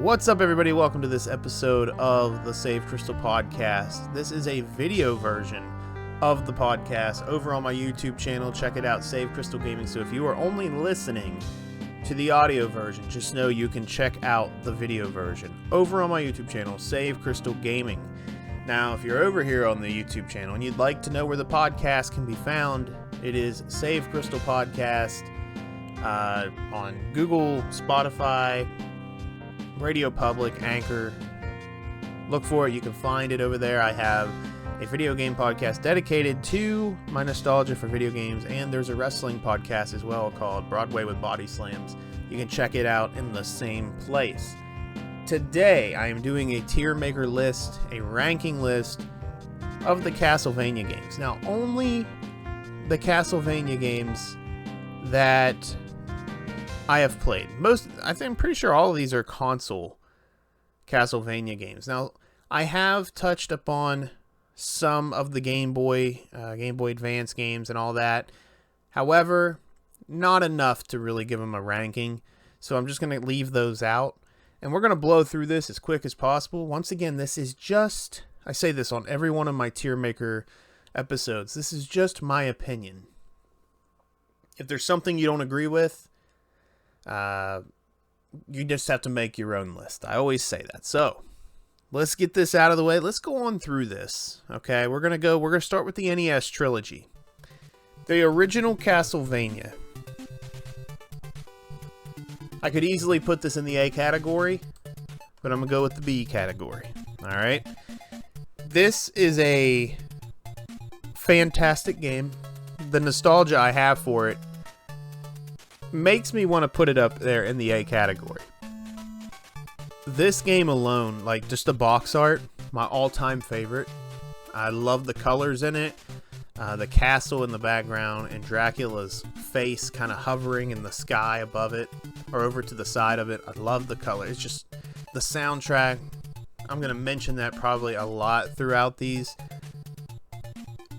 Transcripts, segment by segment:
What's up, everybody? Welcome to this episode of the Save Crystal podcast. This is a video version of the podcast over on my YouTube channel. Check it out, Save Crystal Gaming. So if you are only listening to the audio version, just know you can check out the video version over on my YouTube channel, Save Crystal Gaming. Now, if you're over here on the YouTube channel and you'd like to know where the podcast can be found, it is Save Crystal Podcast on Google, Spotify, Radio Public, Anchor. Look for it. You can find it over there. I have a video game podcast dedicated to my nostalgia for video games, and there's a wrestling podcast as well called Broadway with Body Slams. You can check it out in the same place. Today, I am doing a tier maker list, a ranking list of the Castlevania games. Now, only the Castlevania games that I have played. I'm pretty sure all of these are console Castlevania games. Now, I have touched upon some of the Game Boy Advance games and all that. However, not enough to really give them a ranking. So I'm just going to leave those out. And we're going to blow through this as quick as possible. Once again, this is just, I say this on every one of my tier maker episodes, this is just my opinion. If there's something you don't agree with, you just have to make your own list. I always say that. So let's get this out of the way. Let's go on through this. Okay, we're gonna start with the NES trilogy. The original Castlevania. I could easily put this in the A category, but I'm gonna go with the B category. Alright. This is a fantastic game. The nostalgia I have for it makes me want to put it up there in the A category. This game alone, like just the box art, my all-time favorite. I love the colors in it, the castle in the background, and Dracula's face kind of hovering in the sky above it, or over to the side of it. I love the color. It's just the soundtrack. I'm going to mention that probably a lot throughout these.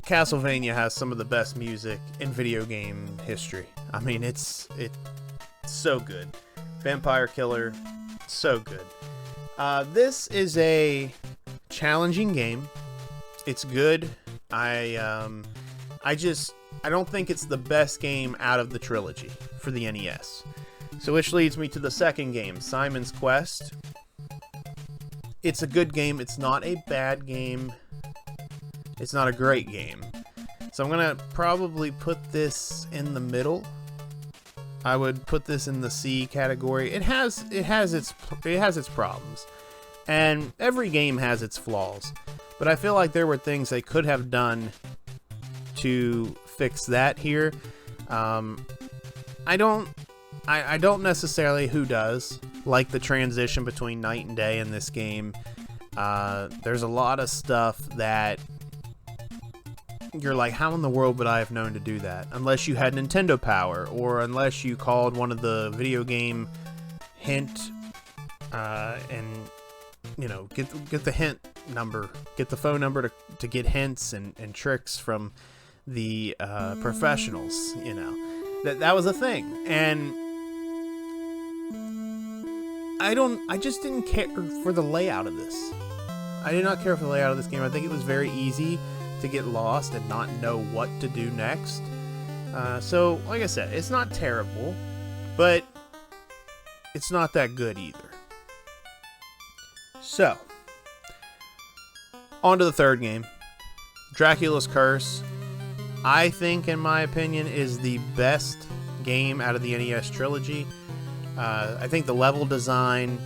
Castlevania has some of the best music in video game history. I mean, it's so good. Vampire Killer, so good. This is a challenging game. It's good. I don't think it's the best game out of the trilogy for the NES. So which leads me to the second game, Simon's Quest. It's a good game. It's not a bad game. It's not a great game. So I'm going to probably put this in the middle. I would put this in the C category. It has its problems, and every game has its flaws. But I feel like there were things they could have done to fix that here. I don't necessarily, who does, like the transition between night and day in this game. There's a lot of stuff that you're like, how in the world would I have known to do that? Unless you had Nintendo Power, or unless you called one of the video game hint, and, you know, get the hint number, get the phone number to get hints and tricks from the professionals, you know. That was a thing. And I just didn't care for the layout of this. I did not care for the layout of this game. I think it was very easy to get lost and not know what to do next. So, like I said, it's not terrible, but it's not that good either. So, on to the third game, Dracula's Curse. I think, in my opinion, is the best game out of the NES trilogy. I think the level design,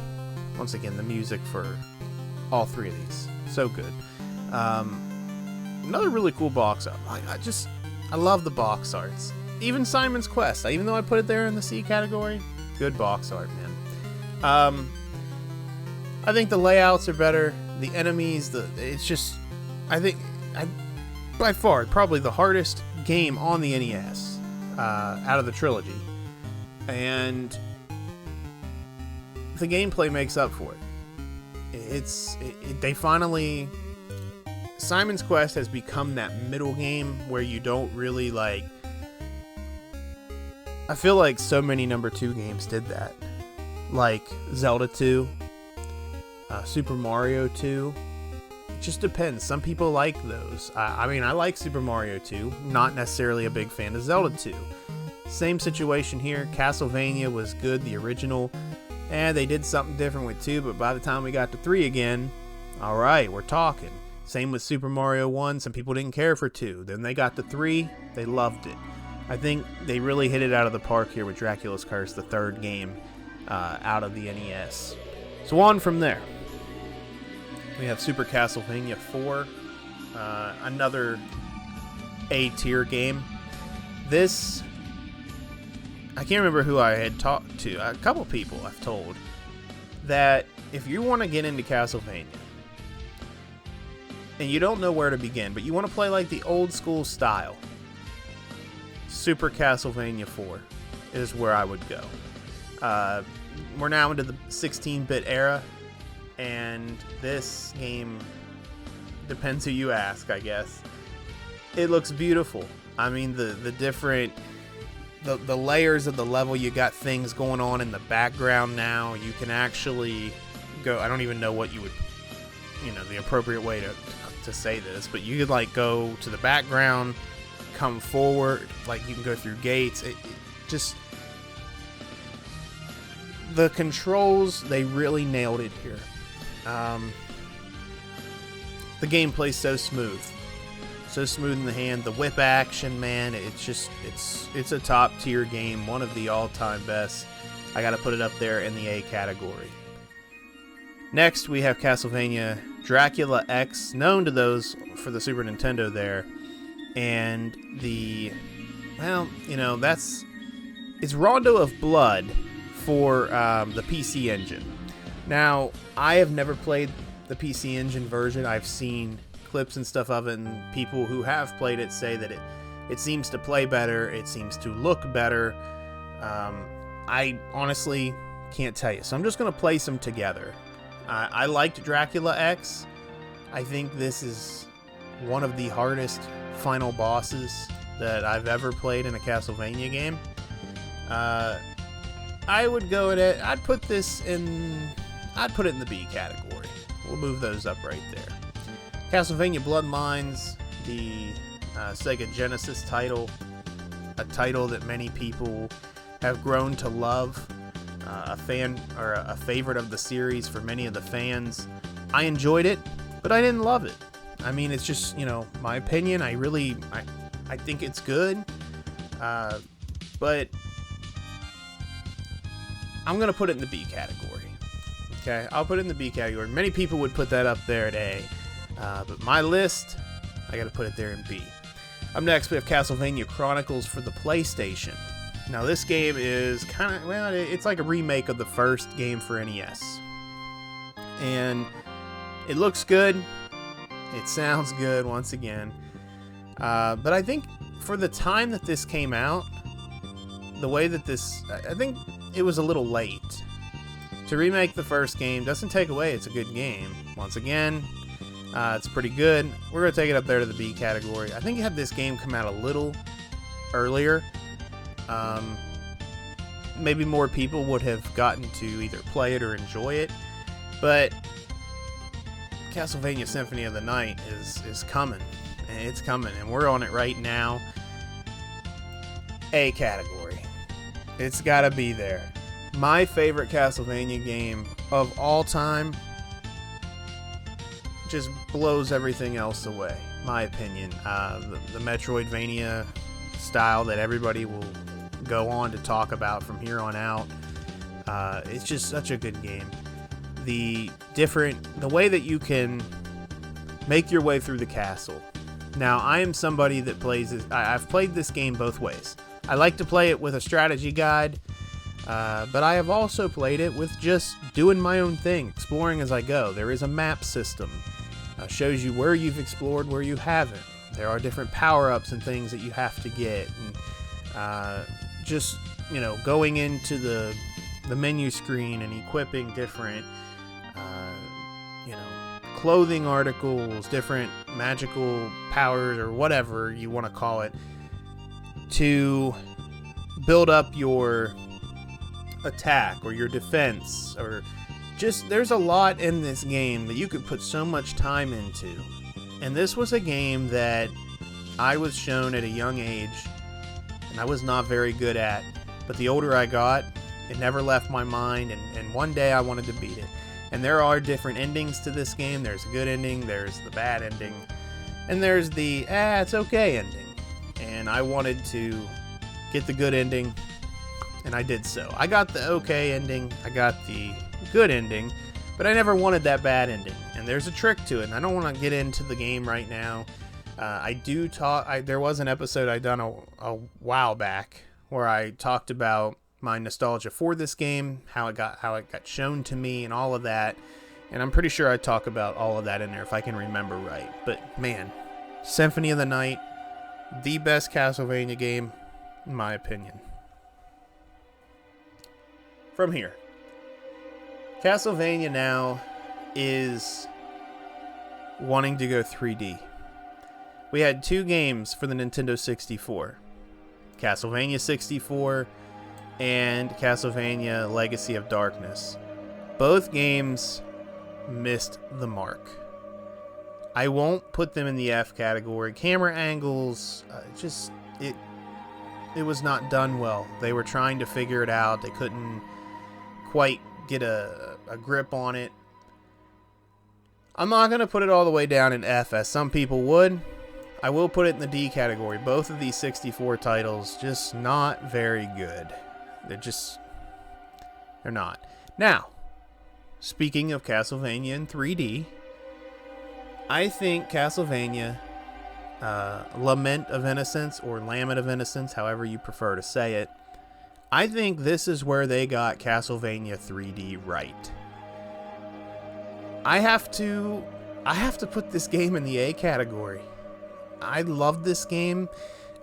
once again, the music for all three of these, so good. Another really cool box art. I love the box arts. Even Simon's Quest, even though I put it there in the C category, good box art, man. I think the layouts are better. The enemies, by far, probably the hardest game on the NES out of the trilogy. And the gameplay makes up for it. They finally... Simon's Quest has become that middle game where you don't really, like... I feel like so many number 2 games did that. Like Zelda 2. Super Mario 2. It just depends. Some people like those. I mean, I like Super Mario 2. Not necessarily a big fan of Zelda 2. Same situation here. Castlevania was good, the original. And they did something different with 2, but by the time we got to 3 again, alright, we're talking. Same with Super Mario 1. Some people didn't care for 2. Then they got to 3. They loved it. I think they really hit it out of the park here with Dracula's Curse, the third game out of the NES. So on from there. We have Super Castlevania 4. Another A-tier game. This, I can't remember who I had talked to. A couple people I've told that if you want to get into Castlevania and you don't know where to begin, but you want to play like the old school style, Super Castlevania 4 is where I would go. We're now into the 16-bit era, and this game, depends who you ask, I guess. It looks beautiful. I mean, the different, the layers of the level, you got things going on in the background now. You can actually go, I don't even know what you would, the appropriate way to say this, but you could like go to the background, come forward, like you can go through gates. It just, the controls, they really nailed it here. The gameplay's so smooth in the hand. The whip action, man, it's just, it's a top tier game, one of the all-time best. I gotta put it up there in the A category. Next, we have Castlevania Dracula X, known to those for the Super Nintendo there. And it's Rondo of Blood for the PC Engine. Now, I have never played the PC Engine version. I've seen clips and stuff of it, and people who have played it say that it seems to play better, it seems to look better. I honestly can't tell you, so I'm just going to place them together. I liked Dracula X. I think this is one of the hardest final bosses that I've ever played in a Castlevania game. I would go at it, I'd put it in the B category. We'll move those up right there. Castlevania Bloodlines, the Sega Genesis title, a title that many people have grown to love, a fan or a favorite of the series for many of the fans. I enjoyed it, but I didn't love it. I mean, it's just, my opinion. I think it's good, but I'm going to put it in the B category. Okay, I'll put it in the B category. Many people would put that up there at A, but my list, I got to put it there in B. Up next, we have Castlevania Chronicles for the PlayStation. Now, this game is kind of, it's like a remake of the first game for NES. And it looks good. It sounds good, once again. But I think for the time that this came out, the way that I think it was a little late. To remake the first game doesn't take away it's a good game. Once again, it's pretty good. We're going to take it up there to the B category. I think had this game come out a little earlier, maybe more people would have gotten to either play it or enjoy it. But Castlevania Symphony of the Night is coming. It's coming, and we're on it right now. A category. It's got to be there. My favorite Castlevania game of all time just blows everything else away, my opinion. The Metroidvania style that everybody will go on to talk about from here on out. It's just such a good game. The way that you can make your way through the castle. Now, I am somebody that plays this. I've played this game both ways. I like to play it with a strategy guide, but I have also played it with just doing my own thing, exploring as I go. There is a map system. Shows you where you've explored, where you haven't. There are different power-ups and things that you have to get. And just, going into the menu screen and equipping different, clothing articles, different magical powers, or whatever you want to call it, to build up your attack or your defense, or there's a lot in this game that you could put so much time into. And this was a game that I was shown at a young age, and I was not very good at. But the older I got, it never left my mind, and one day I wanted to beat it. And there are different endings to this game. There's a good ending, there's the bad ending, and there's the, it's okay ending. And I wanted to get the good ending, and I did so. I got the okay ending, I got the good ending, but I never wanted that bad ending. And there's a trick to it, and I don't want to get into the game right now. There was an episode I done a while back where I talked about my nostalgia for this game, how it got shown to me, and all of that. And I'm pretty sure I talk about all of that in there if I can remember right. But man, Symphony of the Night, the best Castlevania game, in my opinion. From here, Castlevania now is wanting to go 3D. We had 2 games for the Nintendo 64. Castlevania 64 and Castlevania Legacy of Darkness. Both games missed the mark. I won't put them in the F category. Camera angles, it was not done well. They were trying to figure it out. They couldn't quite get a grip on it. I'm not going to put it all the way down in F as some people would. I will put it in the D category. Both of these 64 titles, just not very good. They're not. Now, speaking of Castlevania in 3D, I think Castlevania Lament of Innocence, or Lament of Innocence, however you prefer to say it, I think this is where they got Castlevania 3D right. I have to put this game in the A category. I loved this game.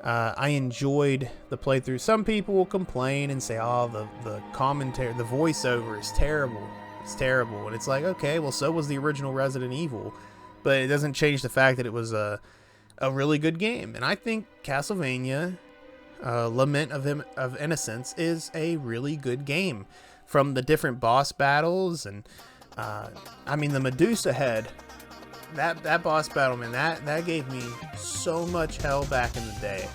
I enjoyed the playthrough. Some people will complain and say, oh, the commentary, the voiceover is terrible. It's terrible. And it's like, okay, well, so was the original Resident Evil. But it doesn't change the fact that it was a really good game. And I think Castlevania Lament of Innocence is a really good game. From the different boss battles and, I mean, the Medusa head. That boss battle, man, that gave me so much hell back in the day.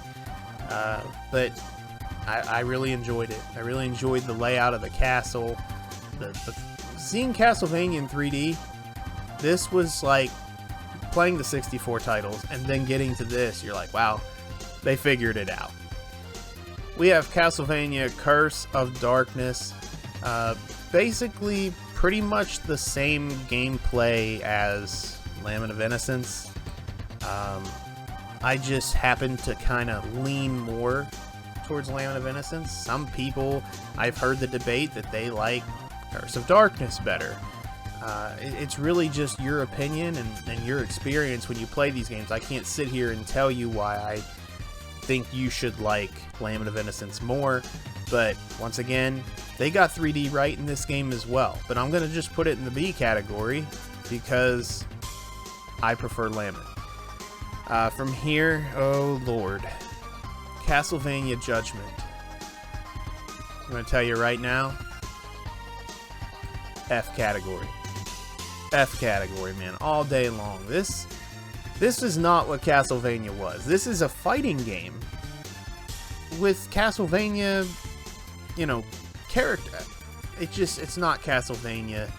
But I really enjoyed it. I really enjoyed the layout of the castle. Seeing Castlevania in 3D, this was like playing the 64 titles and then getting to this. You're like, wow, they figured it out. We have Castlevania Curse of Darkness. Basically, pretty much the same gameplay as Lament of Innocence. I just happen to kind of lean more towards Lament of Innocence. Some people, I've heard the debate that they like Curse of Darkness better. It's really just your opinion and your experience when you play these games. I can't sit here and tell you why I think you should like Lament of Innocence more, but once again, they got 3D right in this game as well. But I'm going to just put it in the B category because I prefer Lament. From here, oh lord, Castlevania Judgment. I'm going to tell you right now, F category. F category, man, all day long. This is not what Castlevania was. This is a fighting game with Castlevania, character. It's not Castlevania.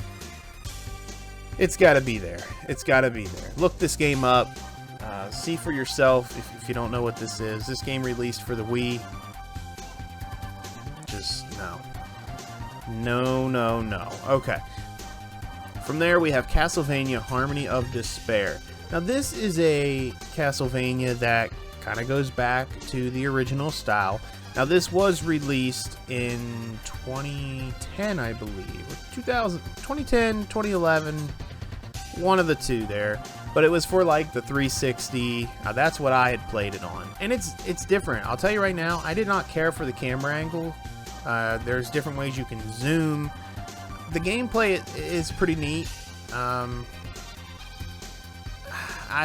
It's got to be there. It's got to be there. Look this game up. See for yourself if you don't know what this is. This game released for the Wii. Just no. Okay. From there we have Castlevania Harmony of Despair. Now this is a Castlevania that kind of goes back to the original style. Now this was released in 2010, I believe. 2010, 2011, one of the two there. But it was for like the 360. That's what I had played it on. And it's different. I'll tell you right now, I did not care for the camera angle. There's different ways you can zoom. The gameplay is pretty neat. I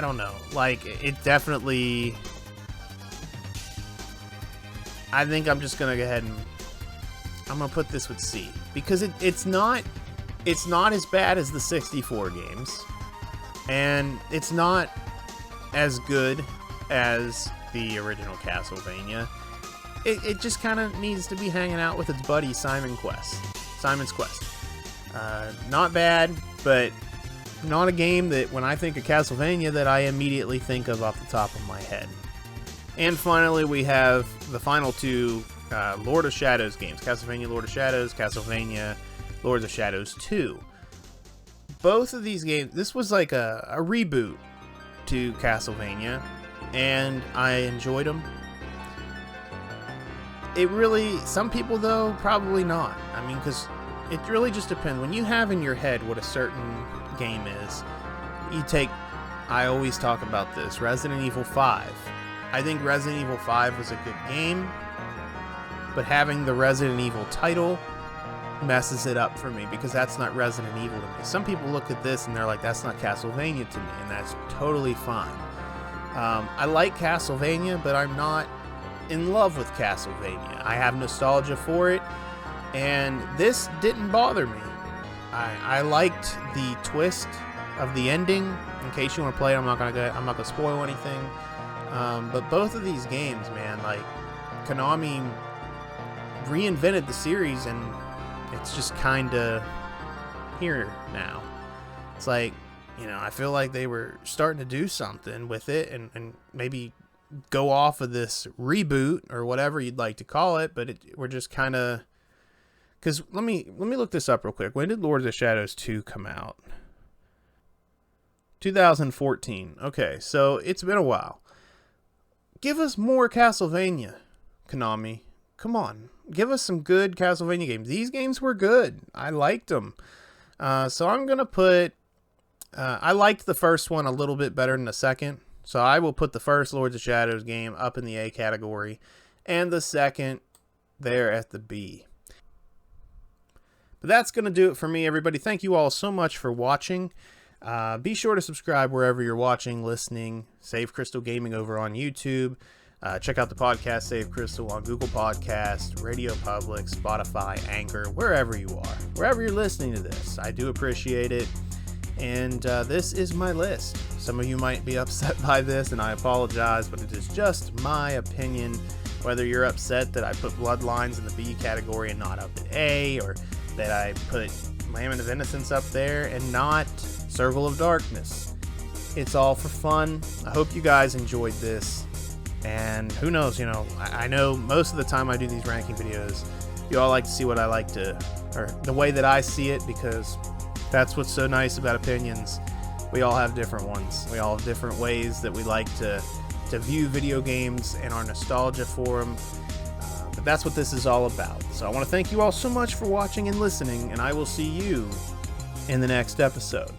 don't know. Like, it definitely... I think I'm just going to go ahead and... I'm going to put this with C. Because it's not It's not as bad as the 64 games, and it's not as good as the original Castlevania. It just kind of needs to be hanging out with its buddy Simon's Quest. Not bad, but not a game that when I think of Castlevania that I immediately think of off the top of my head. And finally, we have the final two Lord of Shadows games. Castlevania Lord of Shadows, Castlevania Lords of Shadows 2. Both of these games, this was like a reboot to Castlevania, and I enjoyed them. It really, some people though, probably not. I mean, because it really just depends. When you have in your head what a certain game is, you take, I always talk about this, Resident Evil 5. I think Resident Evil 5 was a good game, but having the Resident Evil title messes it up for me because that's not Resident Evil to me. Some people look at this and they're like, that's not Castlevania to me, and that's totally fine. I like Castlevania, but I'm not in love with Castlevania. I have nostalgia for it, and this didn't bother me. I liked the twist of the ending. In case you want to play it, I'm not gonna spoil anything. But both of these games, man, like Konami reinvented the series, and it's just kind of here now. It's like, you know, I feel like they were starting to do something with it, and maybe go off of this reboot or whatever you'd like to call it, but we're just kind of, because let me look this up real quick. When did Lords of Shadows 2 come out? 2014. Okay, so it's been a while. Give us more Castlevania, Konami. Come on, give us some good Castlevania games. These games were good. I liked them. So I'm gonna put. I liked the first one a little bit better than the second. So I will put the first Lords of Shadows game up in the A category, and the second there at the B. But that's going to do it for me, everybody. Thank you all so much for watching. Be sure to subscribe wherever you're watching, listening. Save Crystal Gaming over on YouTube. Check out the podcast Save Crystal on Google Podcasts, Radio Public, Spotify, Anchor, wherever you are. Wherever you're listening to this, I do appreciate it. And this is my list. Some of you might be upset by this, and I apologize, but it is just my opinion. Whether you're upset that I put Bloodlines in the B category and not up at A, or that I put Lament of Innocence up there and not Circle of Darkness. It's all for fun. I hope you guys enjoyed this. And who knows, you know, I know most of the time I do these ranking videos, you all like to see what I like to, or the way that I see it, because that's what's so nice about opinions. We all have different ones. We all have different ways that we like to view video games and our nostalgia for them. But that's what this is all about. So I want to thank you all so much for watching and listening, and I will see you in the next episode.